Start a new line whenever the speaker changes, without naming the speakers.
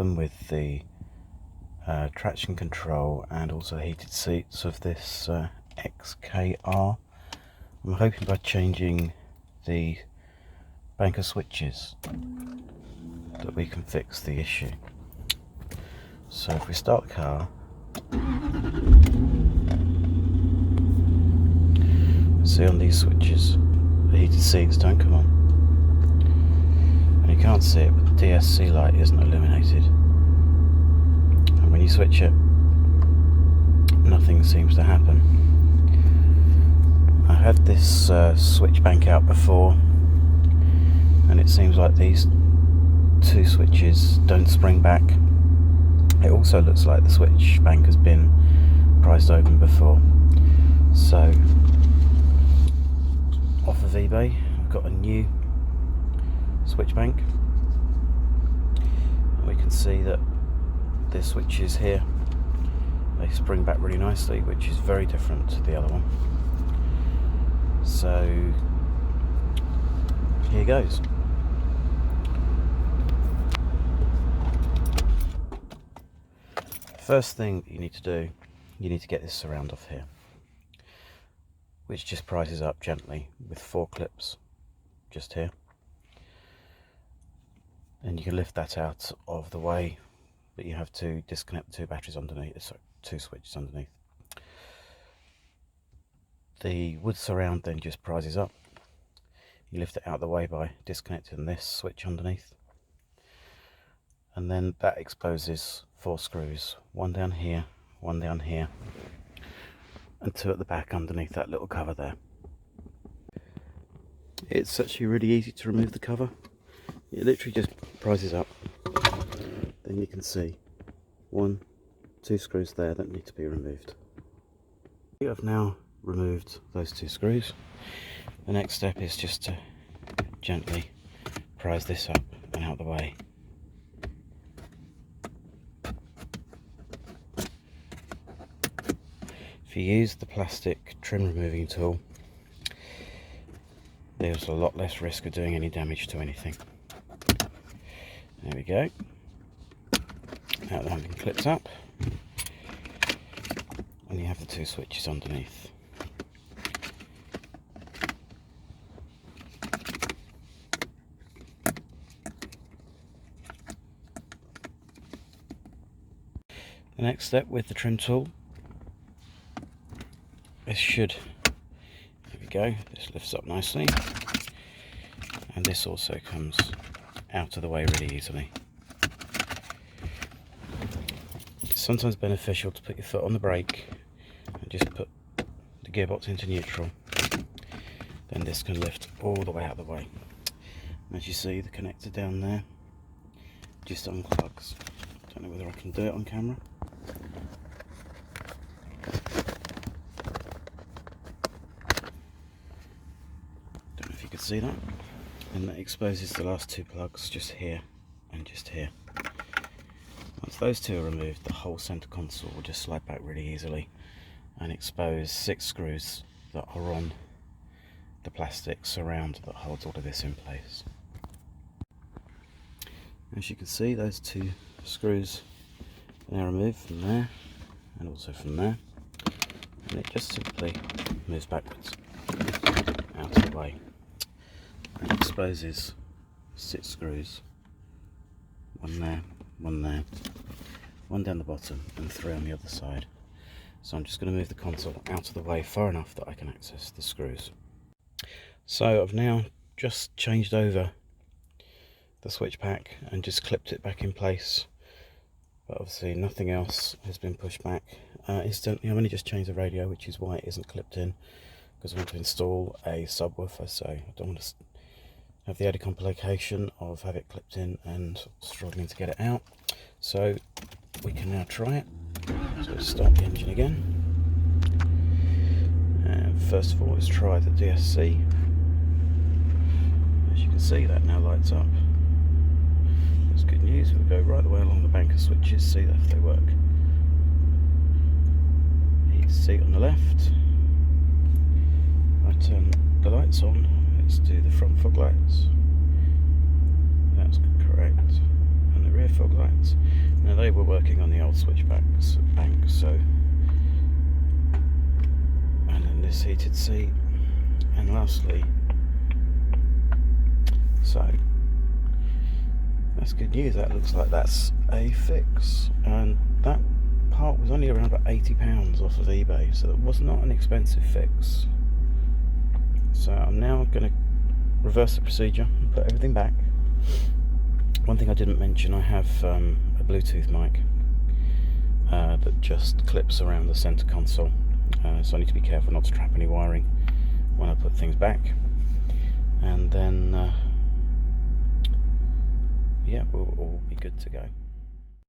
problem with the traction control and also heated seats of this XKR. I'm hoping by changing the banker switches that we can fix the issue. So if we start the car, see on these switches the heated seats don't come on, and you can't see it but the DSC light isn't illuminated, and when you switch it nothing seems to happen. I had this switch bank out before and it seems like these two switches don't spring back. It also looks like the switch bank has been prized open before. So off of eBay I've got a new switch bank, and we can see that the switches here, they spring back really nicely, which is very different to the other one. So here goes. First thing that you need to do, you need to get this surround off here, which just prises up gently with 4 clips just here, and you can lift that out of the way, but you have to disconnect the 2 batteries underneath, sorry, 2 switches underneath. The wood surround then just prises up. You lift it out of the way by disconnecting this switch underneath, and then that exposes 4 screws, 1 down here, 1 down here, and 2 at the back underneath that little cover there. It's actually really easy to remove the cover. It literally just prises up. Then you can see 1, 2 screws there that need to be removed. You have now removed those 2 screws. The next step is just to gently prise this up and out of the way. If you use the plastic trim removing tool, there's a lot less risk of doing any damage to anything. There we go. Now the handling clips up, and you have the 2 switches underneath. The next step with the trim tool, this should, there we go, this lifts up nicely, and this also comes out of the way really easily. It's sometimes beneficial to put your foot on the brake and just put the gearbox into neutral, then this can lift all the way out of the way. And as you see, the connector down there just unplugs. Don't know whether I can do it on camera. Don't know if you could see that. And that exposes the last 2 plugs just here and just here. Once those 2 are removed, the whole centre console will just slide back really easily and expose 6 screws that are on the plastic surround that holds all of this in place. As you can see, those 2 screws are now removed from there and also from there, and it just simply moves backwards out of the way and exposes 6 screws, 1 there, 1 there, 1 down the bottom and 3 on the other side. So I'm just going to move the console out of the way far enough that I can access the screws. So I've now just changed over the switch pack and just clipped it back in place, but obviously nothing else has been pushed back instantly. I've only just changed the radio, which is why it isn't clipped in, because I want to install a subwoofer, so I don't want to have the added complication of have it clipped in and struggling to get it out. So we can now try it. So let's start the engine again, and first of all let's try the DSC. As you can see, that now lights up. That's good news. We'll go right the way along the banker switches, see if they work. Heat seat on the left. I turn the lights on. Let's do the front fog lights. That's correct. And and the rear fog lights. Now they were working on the old switchbacks bank, so, and then this heated seat, and lastly, so that's good news. That looks like that's a fix, and that part was only around about £80 off of eBay, so it was not an expensive fix. So I'm now going to reverse the procedure and put everything back. One thing I didn't mention, I have a Bluetooth mic that just clips around the center console, so I need to be careful not to trap any wiring when I put things back. And then yeah, we'll all be good to go.